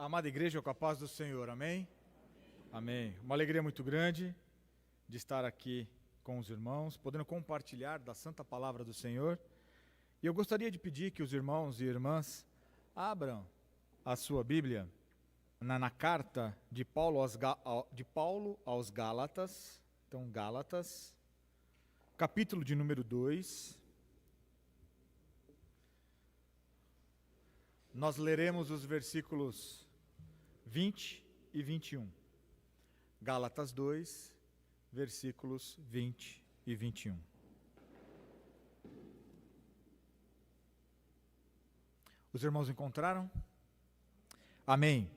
Amada igreja, com a paz do Senhor, amém? Amém. Uma alegria muito grande de estar aqui com os irmãos, podendo compartilhar da santa palavra do Senhor. E eu gostaria de pedir que os irmãos e irmãs abram a sua Bíblia na carta de Paulo aos Gálatas. Então, Gálatas, capítulo de número 2. Nós leremos os versículos 20 e 21. Gálatas 2, versículos 20 e 21. Os irmãos encontraram? Amém.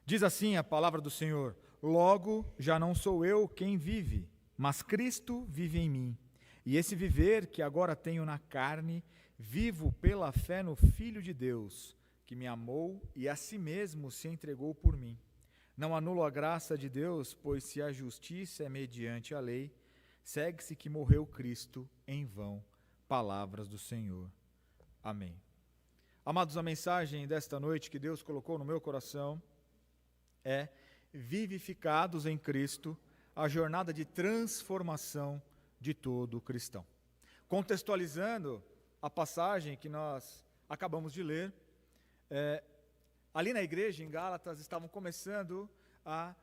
Diz assim a palavra do Senhor: Logo já não sou eu quem vive, mas Cristo vive em mim. E esse viver que agora tenho na carne, vivo pela fé no Filho de Deus, que me amou e a si mesmo se entregou por mim. Não anulo a graça de Deus, pois se a justiça é mediante a lei, segue-se que morreu Cristo em vão. Palavras do Senhor. Amém. Amados, a mensagem desta noite que Deus colocou no meu coração é: vivificados em Cristo, a jornada de transformação de todo cristão. Contextualizando a passagem que nós acabamos de ler, ali na igreja, em Gálatas, estavam começando a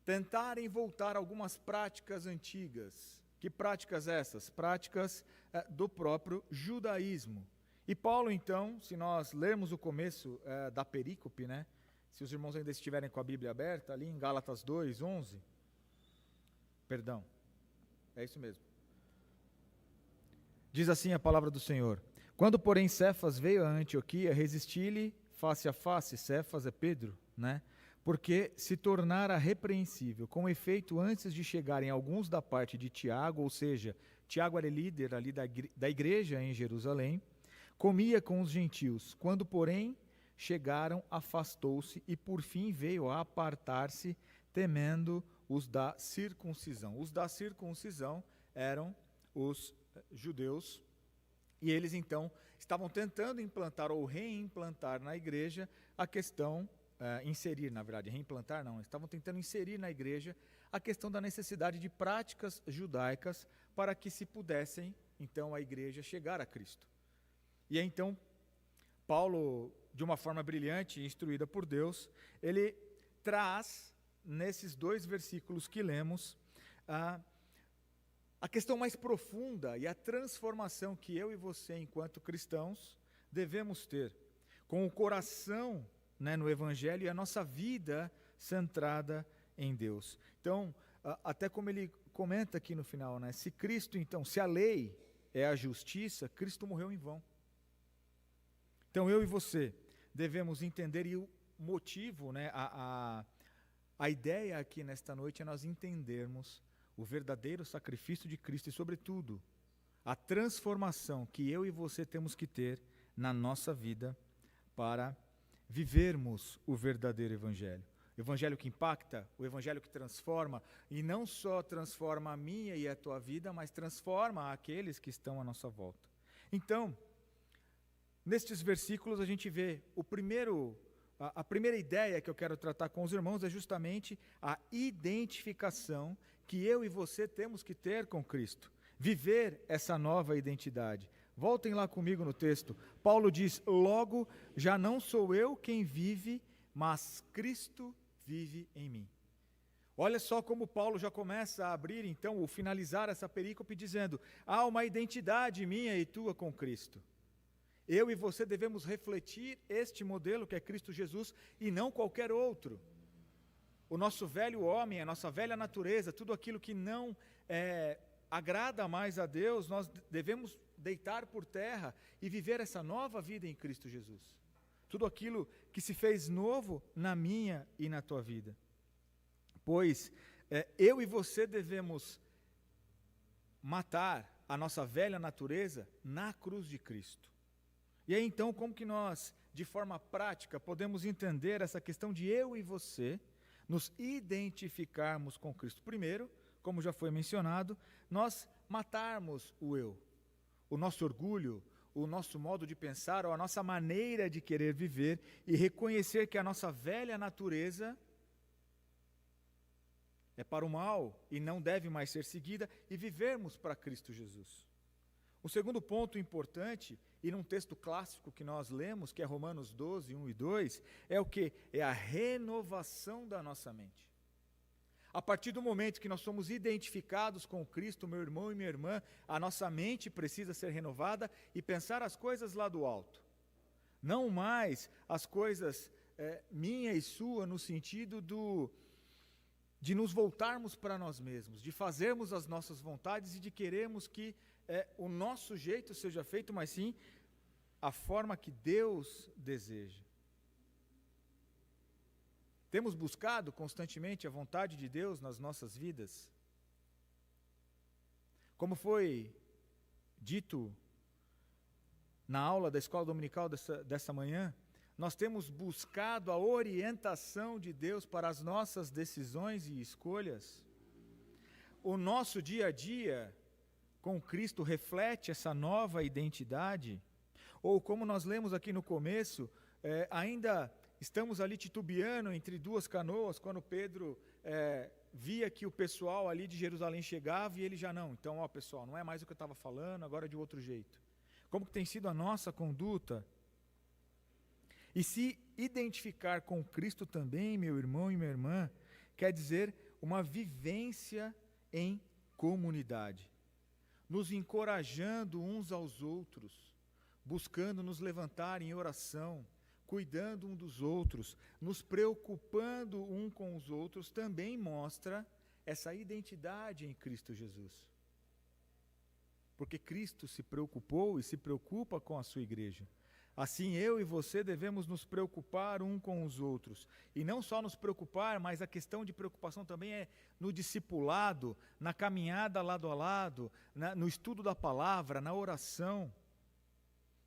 tentarem voltar algumas práticas antigas. Que práticas essas? Práticas do próprio judaísmo. E Paulo, então, se nós lermos o começo da perícope, né? Se os irmãos ainda estiverem com a Bíblia aberta, ali em Gálatas 2, 11. Perdão, é isso mesmo. Diz assim a palavra do Senhor: Quando, porém, Cefas veio a Antioquia, resisti-lhe face a face. Cefas é Pedro, né? Porque se tornara repreensível. Com efeito, antes de chegarem alguns da parte de Tiago, ou seja, Tiago era líder ali da igreja em Jerusalém, comia com os gentios. Quando, porém, chegaram, afastou-se e, por fim, veio a apartar-se, temendo os da circuncisão. Os da circuncisão eram os judeus, e eles, então, estavam tentando implantar ou reimplantar na igreja a questão, inserir, na verdade, reimplantar não, estavam tentando inserir na igreja a questão da necessidade de práticas judaicas para que se pudessem, então, a igreja chegar a Cristo. E aí, então, Paulo, de uma forma brilhante, instruída por Deus, ele traz, nesses 2 versículos que lemos, a questão mais profunda e a transformação que eu e você, enquanto cristãos, devemos ter, com o coração, né, no Evangelho, e a nossa vida centrada em Deus. Então, até como ele comenta aqui no final, né, se Cristo, então, se a lei é a justiça, Cristo morreu em vão. Então, eu e você devemos entender, e o motivo, né, a ideia aqui nesta noite é nós entendermos o verdadeiro sacrifício de Cristo e, sobretudo, a transformação que eu e você temos que ter na nossa vida para vivermos o verdadeiro Evangelho. O Evangelho que impacta, o Evangelho que transforma, e não só transforma a minha e a tua vida, mas transforma aqueles que estão à nossa volta. Então, nestes versículos a gente vê a primeira ideia que eu quero tratar com os irmãos é justamente a identificação que eu e você temos que ter com Cristo, viver essa nova identidade. Voltem lá comigo no texto. Paulo diz: Logo já não sou eu quem vive, mas Cristo vive em mim. Olha só como Paulo já começa a abrir, então, ou finalizar essa perícope dizendo: há uma identidade minha e tua com Cristo. Eu e você devemos refletir este modelo que é Cristo Jesus e não qualquer outro. O nosso velho homem, a nossa velha natureza, tudo aquilo que não agrada mais a Deus, nós devemos deitar por terra e viver essa nova vida em Cristo Jesus. Tudo aquilo que se fez novo na minha e na tua vida. Pois eu e você devemos matar a nossa velha natureza na cruz de Cristo. E aí, então, como que nós, de forma prática, podemos entender essa questão de eu e você nos identificarmos com Cristo? Primeiro, como já foi mencionado, nós matarmos o eu, o nosso orgulho, o nosso modo de pensar ou a nossa maneira de querer viver e reconhecer que a nossa velha natureza é para o mal e não deve mais ser seguida e vivermos para Cristo Jesus. O segundo ponto importante, e num texto clássico que nós lemos, que é Romanos 12, 1 e 2, é o quê? É a renovação da nossa mente. A partir do momento que nós somos identificados com Cristo, meu irmão e minha irmã, a nossa mente precisa ser renovada e pensar as coisas lá do alto. Não mais as coisas minha e sua no sentido de nos voltarmos para nós mesmos, de fazermos as nossas vontades e de querermos que o nosso jeito seja feito, mas sim a forma que Deus deseja. Temos buscado constantemente a vontade de Deus nas nossas vidas? Como foi dito na aula da escola dominical dessa manhã, nós temos buscado a orientação de Deus para as nossas decisões e escolhas. O nosso dia a dia com Cristo reflete essa nova identidade? Ou como nós lemos aqui no começo, ainda estamos ali titubeando entre duas canoas, quando Pedro via que o pessoal ali de Jerusalém chegava e ele já não. Então, pessoal, não é mais o que eu estava falando, agora é de outro jeito. Como que tem sido a nossa conduta? E se identificar com Cristo também, meu irmão e minha irmã, quer dizer uma vivência em comunidade, nos encorajando uns aos outros, buscando nos levantar em oração, cuidando um dos outros, nos preocupando um com os outros, também mostra essa identidade em Cristo Jesus. Porque Cristo se preocupou e se preocupa com a sua igreja. Assim, eu e você devemos nos preocupar um com os outros. E não só nos preocupar, mas a questão de preocupação também é no discipulado, na caminhada lado a lado, no estudo da palavra, na oração.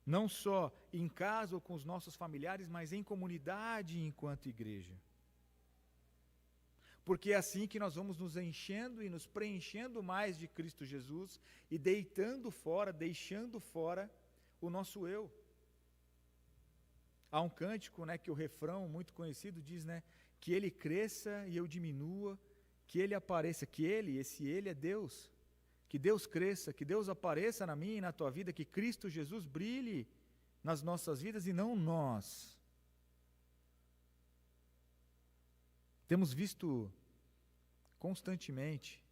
Não só em casa ou com os nossos familiares, mas em comunidade enquanto igreja. Porque é assim que nós vamos nos enchendo e nos preenchendo mais de Cristo Jesus e deixando fora o nosso eu. Há um cântico, que o refrão muito conhecido diz, que ele cresça e eu diminua, que ele apareça, que esse ele é Deus. Que Deus cresça, que Deus apareça na minha e na tua vida, que Cristo Jesus brilhe nas nossas vidas e não nós. Temos visto constantemente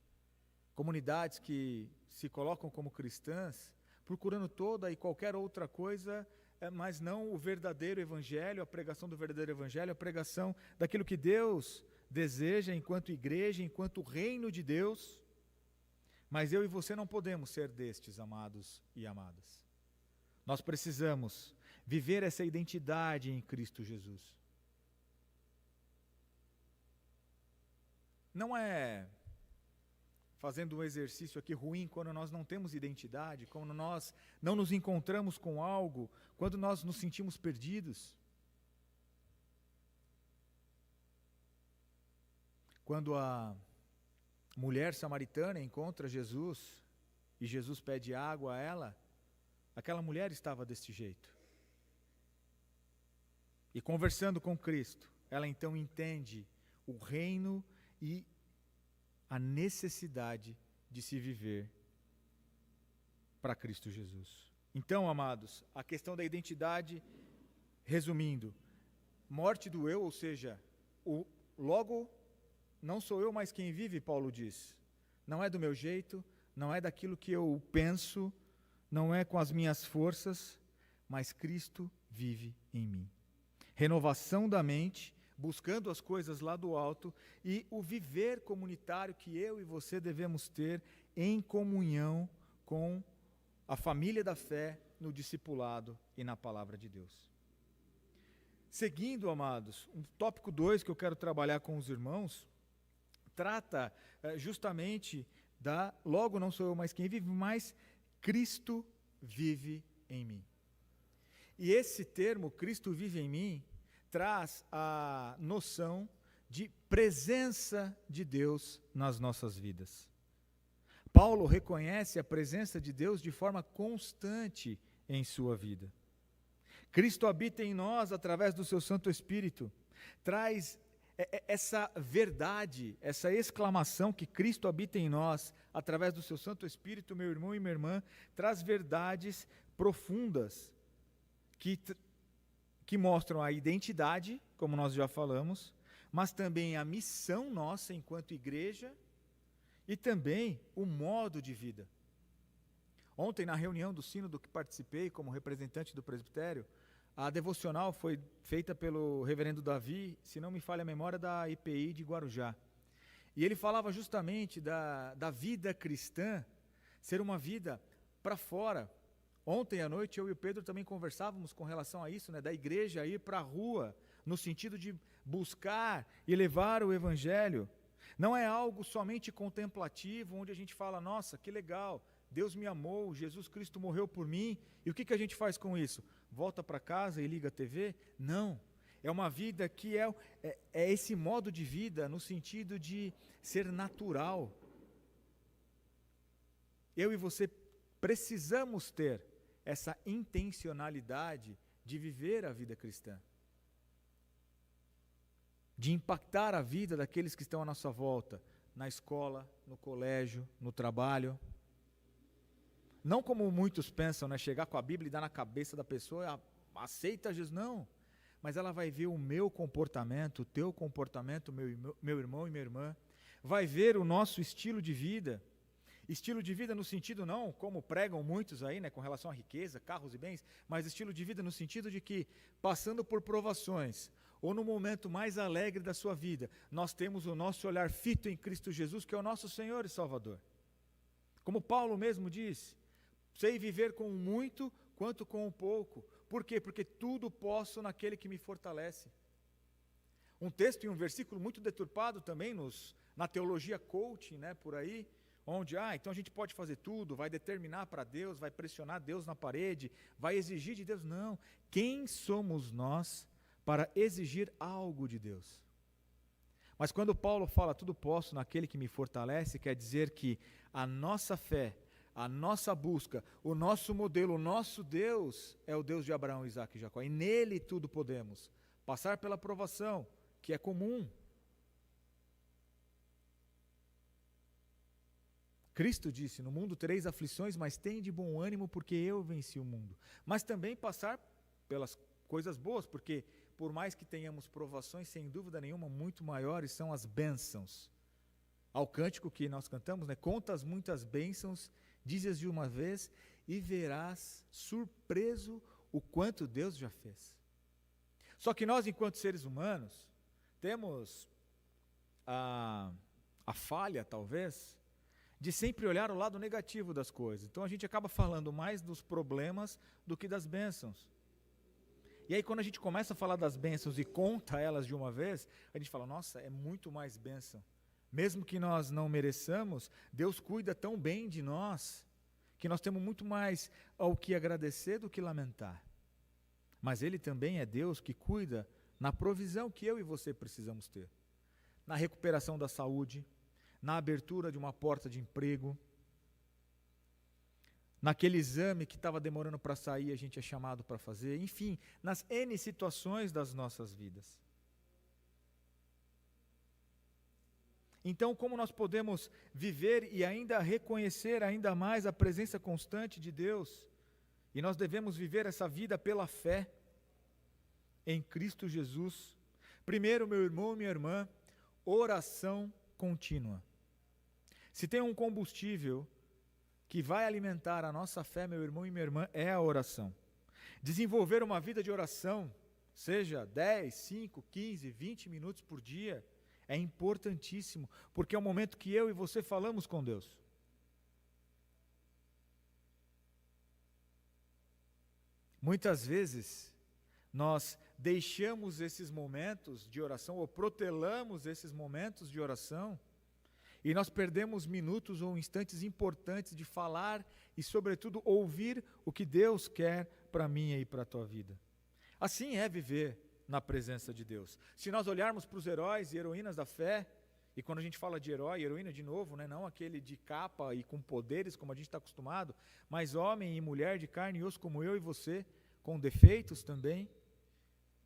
comunidades que se colocam como cristãs, procurando toda e qualquer outra coisa, mas não o verdadeiro evangelho, a pregação do verdadeiro evangelho, a pregação daquilo que Deus deseja enquanto igreja, enquanto reino de Deus. Mas eu e você não podemos ser destes, amados e amadas. Nós precisamos viver essa identidade em Cristo Jesus. Não é fazendo um exercício aqui ruim quando nós não temos identidade, quando nós não nos encontramos com algo, quando nós nos sentimos perdidos. Quando a mulher samaritana encontra Jesus e Jesus pede água a ela, aquela mulher estava deste jeito. E conversando com Cristo, ela então entende o reino e a necessidade de se viver para Cristo Jesus. Então, amados, a questão da identidade, resumindo, morte do eu, ou seja, logo não sou eu mais quem vive, Paulo diz. Não é do meu jeito, não é daquilo que eu penso, não é com as minhas forças, mas Cristo vive em mim. Renovação da mente, buscando as coisas lá do alto e o viver comunitário que eu e você devemos ter em comunhão com a família da fé, no discipulado e na palavra de Deus. Seguindo, amados, um tópico 2 que eu quero trabalhar com os irmãos, trata justamente logo não sou eu mais quem vive, mas Cristo vive em mim. E esse termo, Cristo vive em mim, traz a noção de presença de Deus nas nossas vidas. Paulo reconhece a presença de Deus de forma constante em sua vida. Cristo habita em nós através do seu Santo Espírito, traz essa verdade, essa exclamação que Cristo habita em nós através do seu Santo Espírito, meu irmão e minha irmã, traz verdades profundas que mostram a identidade, como nós já falamos, mas também a missão nossa enquanto igreja e também o modo de vida. Ontem, na reunião do sínodo que participei como representante do presbitério, a devocional foi feita pelo reverendo Davi, se não me falha a memória, da IPI de Guarujá. E ele falava justamente da vida cristã ser uma vida para fora. Ontem à noite eu e o Pedro também conversávamos com relação a isso, né, da igreja ir para a rua, no sentido de buscar e levar o evangelho. Não é algo somente contemplativo, onde a gente fala, nossa, que legal, Deus me amou, Jesus Cristo morreu por mim, e o que a gente faz com isso? Volta para casa e liga a TV? Não, é uma vida que é esse modo de vida no sentido de ser natural. Eu e você precisamos ter essa intencionalidade de viver a vida cristã, de impactar a vida daqueles que estão à nossa volta, na escola, no colégio, no trabalho. Não como muitos pensam, né, chegar com a Bíblia e dar na cabeça da pessoa, aceita Jesus, não. Mas ela vai ver o meu comportamento, o teu comportamento, meu irmão e minha irmã. Vai ver o nosso estilo de vida. Estilo de vida no sentido não, como pregam muitos aí, né, com relação à riqueza, carros e bens, mas estilo de vida no sentido de que, passando por provações, ou no momento mais alegre da sua vida, nós temos o nosso olhar fito em Cristo Jesus, que é o nosso Senhor e Salvador. Como Paulo mesmo diz, sei viver com o muito quanto com o pouco. Por quê? Porque tudo posso naquele que me fortalece. Um texto e um versículo muito deturpado também na teologia coaching, né, por aí, onde, então a gente pode fazer tudo, vai determinar para Deus, vai pressionar Deus na parede, vai exigir de Deus. Não. Quem somos nós para exigir algo de Deus? Mas quando Paulo fala tudo posso naquele que me fortalece, quer dizer que a nossa fé, a nossa busca, o nosso modelo, o nosso Deus é o Deus de Abraão, Isaque e Jacó. E nele tudo podemos. Passar pela provação, que é comum. Cristo disse, no mundo tereis aflições, mas tende bom ânimo, porque eu venci o mundo. Mas também passar pelas coisas boas, porque por mais que tenhamos provações, sem dúvida nenhuma, muito maiores são as bênçãos. Ao cântico que nós cantamos, né? Contas muitas bênçãos, dizes de uma vez, e verás surpreso o quanto Deus já fez. Só que nós, enquanto seres humanos, temos a falha, talvez, de sempre olhar o lado negativo das coisas. Então a gente acaba falando mais dos problemas do que das bênçãos. E aí quando a gente começa a falar das bênçãos e conta elas de uma vez, a gente fala, nossa, é muito mais bênção. Mesmo que nós não mereçamos, Deus cuida tão bem de nós, que nós temos muito mais ao que agradecer do que lamentar. Mas Ele também é Deus que cuida na provisão que eu e você precisamos ter. Na recuperação da saúde, na abertura de uma porta de emprego, naquele exame que estava demorando para sair, a gente é chamado para fazer, enfim, nas N situações das nossas vidas. Então, como nós podemos viver e ainda reconhecer ainda mais a presença constante de Deus? E nós devemos viver essa vida pela fé em Cristo Jesus. Primeiro, meu irmão e minha irmã, oração contínua. Se tem um combustível que vai alimentar a nossa fé, meu irmão e minha irmã, é a oração. Desenvolver uma vida de oração, seja 10, 5, 15, 20 minutos por dia, é importantíssimo, porque é o momento que eu e você falamos com Deus. Muitas vezes, nós deixamos esses momentos de oração, ou protelamos esses momentos de oração, e nós perdemos minutos ou instantes importantes de falar e, sobretudo, ouvir o que Deus quer para mim e para a tua vida. Assim é viver na presença de Deus. Se nós olharmos para os heróis e heroínas da fé, E quando a gente fala de herói, heroína, de novo, né, não aquele de capa e com poderes, como a gente está acostumado, mas homem e mulher de carne e osso, como eu e você, com defeitos também.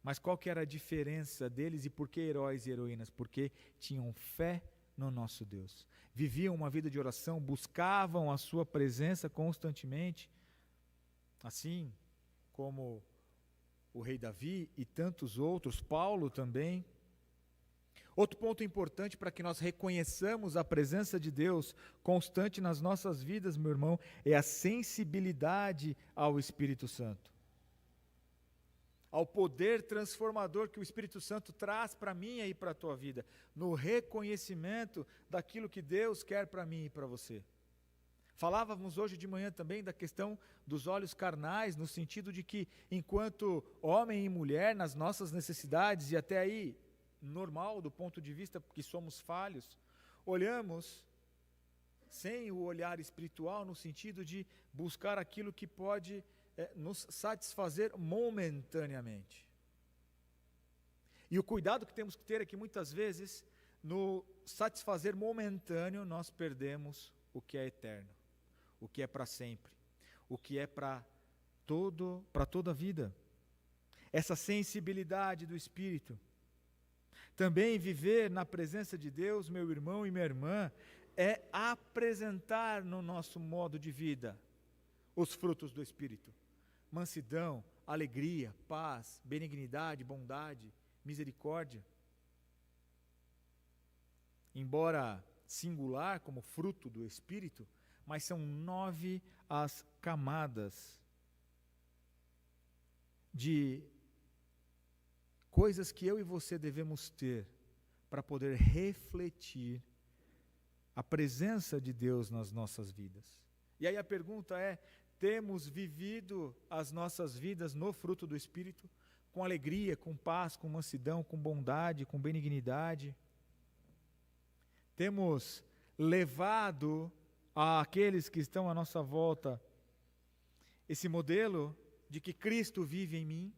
Mas qual que era a diferença deles e por que heróis e heroínas? Porque tinham fé no nosso Deus. Viviam uma vida de oração, buscavam a sua presença constantemente, assim como o rei Davi e tantos outros, Paulo também. Outro ponto importante para que nós reconheçamos a presença de Deus constante nas nossas vidas, meu irmão, é a sensibilidade ao Espírito Santo. Ao poder transformador que o Espírito Santo traz para mim e para a tua vida, no reconhecimento daquilo que Deus quer para mim e para você. Falávamos hoje de manhã também da questão dos olhos carnais, no sentido de que, enquanto homem e mulher, nas nossas necessidades, e até aí, normal do ponto de vista que somos falhos, olhamos sem o olhar espiritual, no sentido de buscar aquilo que pode nos satisfazer momentaneamente. E o cuidado que temos que ter é que muitas vezes, no satisfazer momentâneo, nós perdemos o que é eterno, o que é para sempre, o que é para toda a vida. Essa sensibilidade do Espírito. Também viver na presença de Deus, meu irmão e minha irmã, é apresentar no nosso modo de vida os frutos do Espírito. Mansidão, alegria, paz, benignidade, bondade, misericórdia. Embora singular como fruto do Espírito, mas são 9 as camadas de coisas que eu e você devemos ter para poder refletir a presença de Deus nas nossas vidas. E aí a pergunta é: temos vivido as nossas vidas no fruto do Espírito, com alegria, com paz, com mansidão, com bondade, com benignidade? Temos levado àqueles que estão à nossa volta esse modelo de que Cristo vive em mim?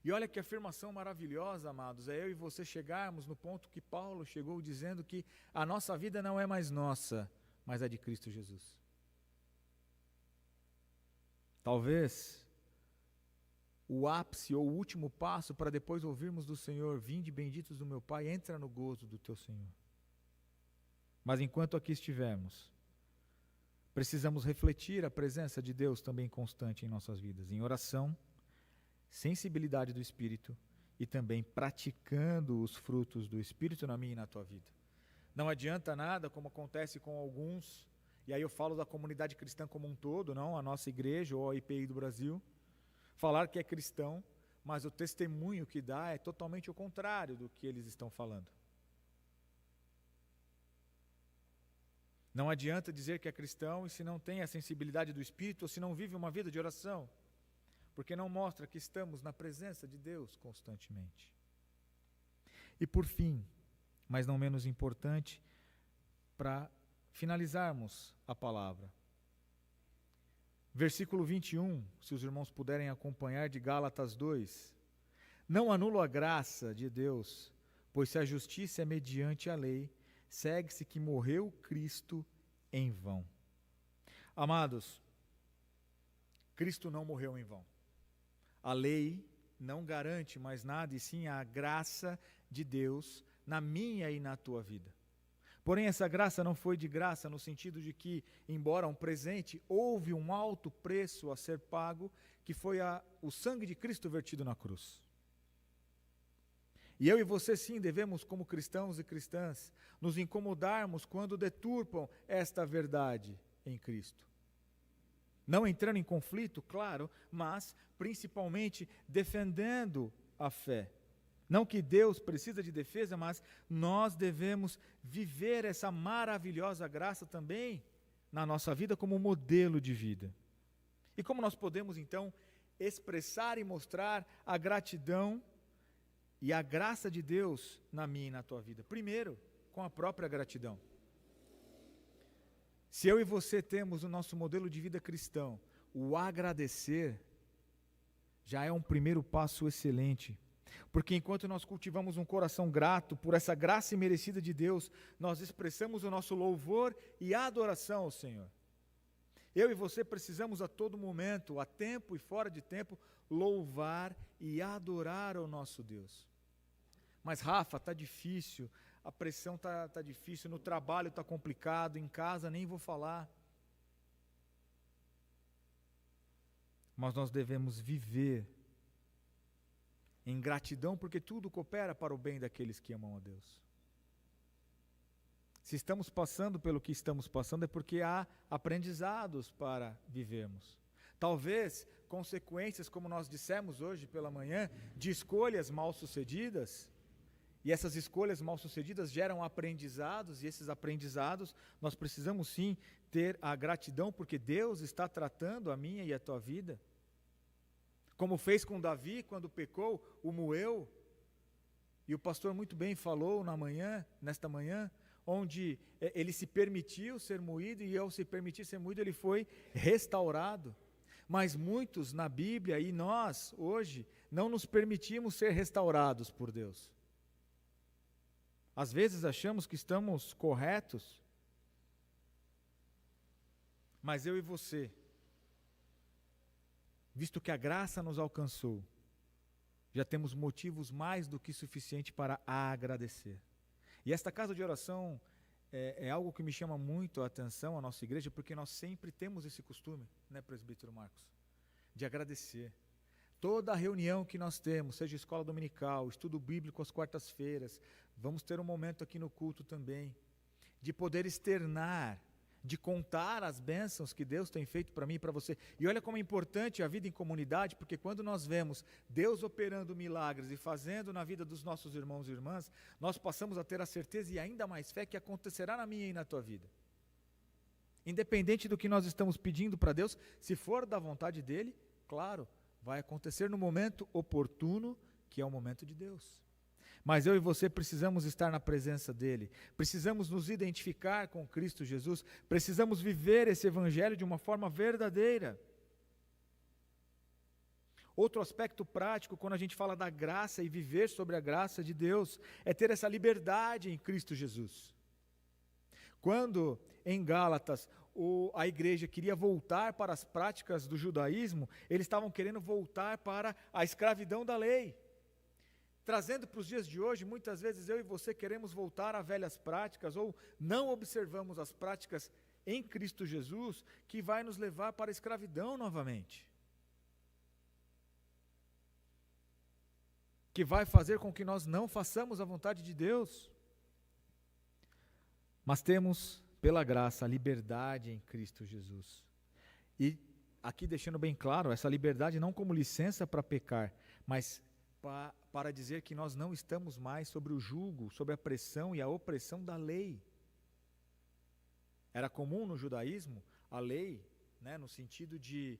E olha que afirmação maravilhosa, amados, é eu e você chegarmos no ponto que Paulo chegou, dizendo que a nossa vida não é mais nossa, mas é de Cristo Jesus. Talvez o ápice ou o último passo para depois ouvirmos do Senhor: vinde benditos do meu Pai, entra no gozo do teu Senhor. Mas enquanto aqui estivermos, precisamos refletir a presença de Deus também constante em nossas vidas, em oração, sensibilidade do Espírito e também praticando os frutos do Espírito na minha e na tua vida. Não adianta nada, como acontece com alguns, e aí eu falo da comunidade cristã como um todo, não a nossa igreja ou a IPI do Brasil, falar que é cristão, mas o testemunho que dá é totalmente o contrário do que eles estão falando. Não adianta dizer que é cristão e se não tem a sensibilidade do Espírito, ou se não vive uma vida de oração, porque não mostra que estamos na presença de Deus constantemente. E por fim, mas não menos importante, para finalizarmos a palavra, versículo 21, se os irmãos puderem acompanhar, de Gálatas 2. Não anulo a graça de Deus, pois se a justiça é mediante a lei, segue-se que morreu Cristo em vão. Amados, Cristo não morreu em vão. A lei não garante mais nada, e sim a graça de Deus na minha e na tua vida. Porém, essa graça não foi de graça no sentido de que, embora um presente, houve um alto preço a ser pago, que foi o sangue de Cristo vertido na cruz. E eu e você sim devemos, como cristãos e cristãs, nos incomodarmos quando deturpam esta verdade em Cristo. Não entrando em conflito, claro, mas principalmente defendendo a fé. Não que Deus precisa de defesa, mas nós devemos viver essa maravilhosa graça também na nossa vida como modelo de vida. E como nós podemos então expressar e mostrar a gratidão e a graça de Deus na minha e na tua vida? Primeiro, com a própria gratidão. Se eu e você temos o nosso modelo de vida cristão, o agradecer já é um primeiro passo excelente. Porque enquanto nós cultivamos um coração grato por essa graça imerecida de Deus, nós expressamos o nosso louvor e adoração ao Senhor. Eu e você precisamos a todo momento, a tempo e fora de tempo, louvar e adorar ao nosso Deus. Mas Rafa, está difícil, a pressão está difícil, no trabalho está complicado, em casa nem vou falar. Mas nós devemos viver em gratidão, porque tudo coopera para o bem daqueles que amam a Deus. Se estamos passando pelo que estamos passando, é porque há aprendizados para vivermos. Talvez consequências, como nós dissemos hoje pela manhã, de escolhas mal-sucedidas, e essas escolhas mal-sucedidas geram aprendizados, e esses aprendizados nós precisamos sim ter a gratidão, porque Deus está tratando a minha e a tua vida. Como fez com Davi quando pecou, o moeu, e o pastor muito bem falou nesta manhã, onde ele se permitiu ser moído, e ao se permitir ser moído ele foi restaurado. Mas muitos na Bíblia e nós hoje não nos permitimos ser restaurados por Deus. Às vezes achamos que estamos corretos, mas eu e você, visto que a graça nos alcançou, já temos motivos mais do que suficiente para agradecer. E esta casa de oração é algo que me chama muito a atenção, a nossa igreja, porque nós sempre temos esse costume, né, presbítero Marcos, de agradecer. Toda a reunião que nós temos, seja escola dominical, estudo bíblico às quartas-feiras, vamos ter um momento aqui no culto também, de poder externar, de contar as bênçãos que Deus tem feito para mim e para você. E olha como é importante a vida em comunidade, porque quando nós vemos Deus operando milagres e fazendo na vida dos nossos irmãos e irmãs, nós passamos a ter a certeza e ainda mais fé que acontecerá na minha e na tua vida. Independente do que nós estamos pedindo para Deus, se for da vontade dEle, claro, vai acontecer no momento oportuno, que é o momento de Deus. Mas eu e você precisamos estar na presença dEle, precisamos nos identificar com Cristo Jesus, precisamos viver esse Evangelho de uma forma verdadeira. Outro aspecto prático, quando a gente fala da graça e viver sobre a graça de Deus, é ter essa liberdade em Cristo Jesus. Quando, em Gálatas, a igreja queria voltar para as práticas do judaísmo, eles estavam querendo voltar para a escravidão da lei. Trazendo para os dias de hoje, muitas vezes eu e você queremos voltar a velhas práticas, ou não observamos as práticas em Cristo Jesus, que vai nos levar para a escravidão novamente. Que vai fazer com que nós não façamos a vontade de Deus. Mas temos, pela graça, a liberdade em Cristo Jesus. E aqui deixando bem claro, essa liberdade não como licença para pecar, mas para dizer que nós não estamos mais sobre o jugo, sobre a pressão e a opressão da lei. Era comum no judaísmo a lei, né, no sentido de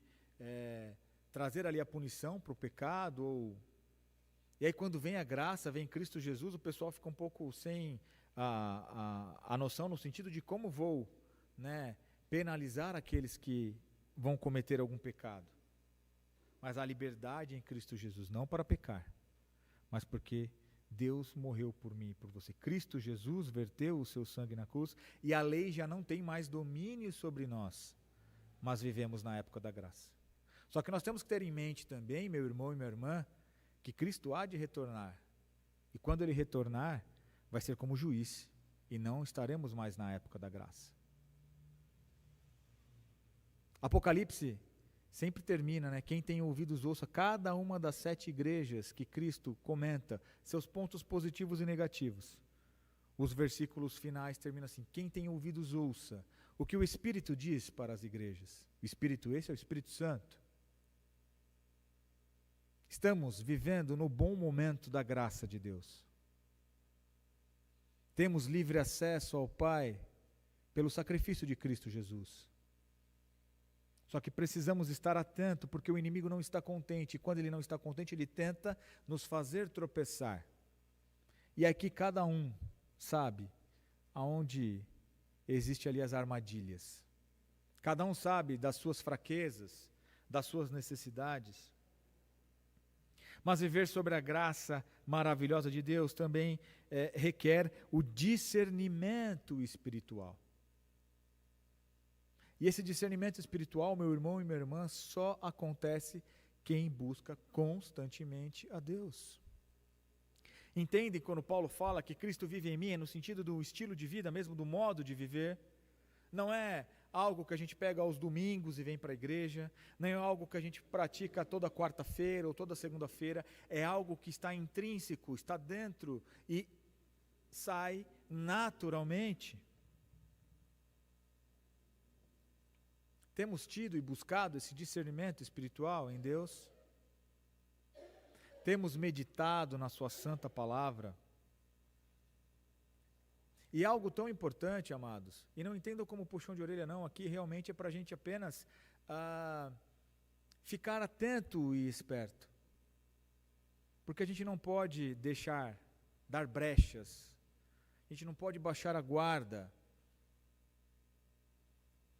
trazer ali a punição para o pecado. E aí quando vem a graça, vem Cristo Jesus, o pessoal fica um pouco sem a noção no sentido de como vou, né, penalizar aqueles que vão cometer algum pecado. Mas a liberdade em Cristo Jesus, não para pecar, mas porque Deus morreu por mim e por você. Cristo Jesus verteu o seu sangue na cruz e a lei já não tem mais domínio sobre nós, mas vivemos na época da graça. Só que nós temos que ter em mente também, meu irmão e minha irmã, que Cristo há de retornar. E quando Ele retornar, vai ser como juiz e não estaremos mais na época da graça. Apocalipse sempre termina, né? Quem tem ouvidos ouça cada uma das 7 igrejas que Cristo comenta, seus pontos positivos e negativos. Os versículos finais terminam assim: quem tem ouvidos ouça o que o Espírito diz para as igrejas. O Espírito esse é o Espírito Santo. Estamos vivendo no bom momento da graça de Deus. Temos livre acesso ao Pai pelo sacrifício de Cristo Jesus. Só que precisamos estar atentos, porque o inimigo não está contente, e quando ele não está contente, ele tenta nos fazer tropeçar. E aqui cada um sabe aonde existe ali as armadilhas. Cada um sabe das suas fraquezas, das suas necessidades. Mas viver sobre a graça maravilhosa de Deus também requer o discernimento espiritual. E esse discernimento espiritual, meu irmão e minha irmã, só acontece quem busca constantemente a Deus. Entendem quando Paulo fala que Cristo vive em mim, é no sentido do estilo de vida, mesmo do modo de viver? Não é algo que a gente pega aos domingos e vem para a igreja, não é algo que a gente pratica toda quarta-feira ou toda segunda-feira, é algo que está intrínseco, está dentro e sai naturalmente. Temos tido e buscado esse discernimento espiritual em Deus? Temos meditado na sua santa palavra? E algo tão importante, amados, e não entendam como puxão de orelha não, aqui realmente é para a gente apenas ficar atento e esperto. Porque a gente não pode dar brechas, a gente não pode baixar a guarda.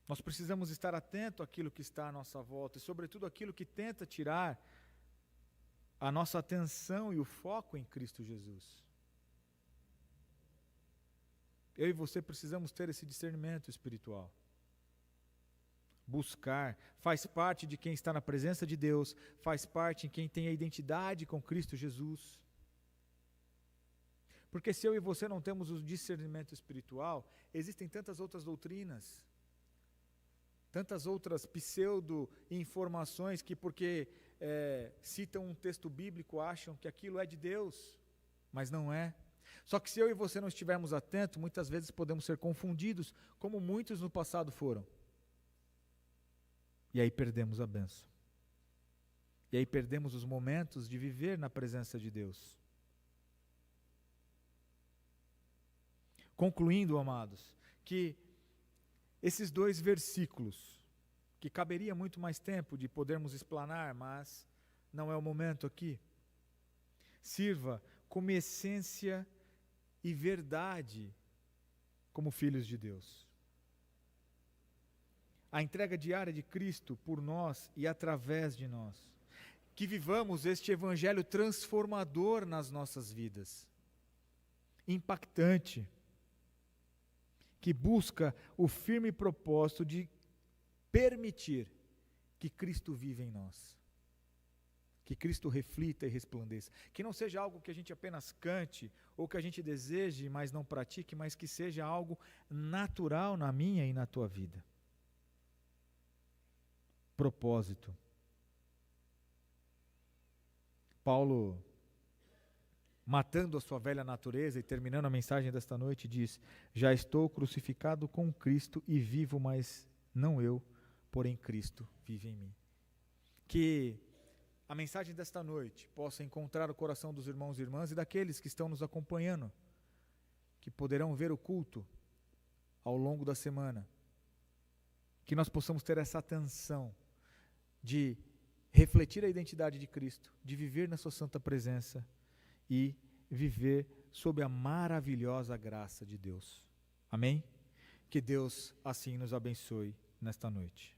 Nós precisamos estar atento àquilo que está à nossa volta e sobretudo àquilo que tenta tirar a nossa atenção e o foco em Cristo Jesus. Eu e você precisamos ter esse discernimento espiritual. Buscar, faz parte de quem está na presença de Deus, faz parte de quem tem a identidade com Cristo Jesus. Porque se eu e você não temos o discernimento espiritual, existem tantas outras doutrinas, tantas outras pseudo-informações que porque citam um texto bíblico acham que aquilo é de Deus, mas não é. Só que se eu e você não estivermos atentos, muitas vezes podemos ser confundidos, como muitos no passado foram. E aí perdemos a bênção. E aí perdemos os momentos de viver na presença de Deus. Concluindo, amados, que esses 2 versículos, que caberia muito mais tempo de podermos explanar, mas não é o momento aqui, sirva como essência e verdade como filhos de Deus. A entrega diária de Cristo por nós e através de nós. Que vivamos este evangelho transformador nas nossas vidas. Impactante. Que busca o firme propósito de permitir que Cristo viva em nós. Que Cristo reflita e resplandeça. Que não seja algo que a gente apenas cante, ou que a gente deseje, mas não pratique, mas que seja algo natural na minha e na tua vida. Propósito. Paulo, matando a sua velha natureza e terminando a mensagem desta noite, diz: já estou crucificado com Cristo e vivo, mas não eu, porém Cristo vive em mim. Que a mensagem desta noite possa encontrar o coração dos irmãos e irmãs e daqueles que estão nos acompanhando, que poderão ver o culto ao longo da semana. Que nós possamos ter essa atenção de refletir a identidade de Cristo, de viver na sua santa presença e viver sob a maravilhosa graça de Deus. Amém? Que Deus assim nos abençoe nesta noite.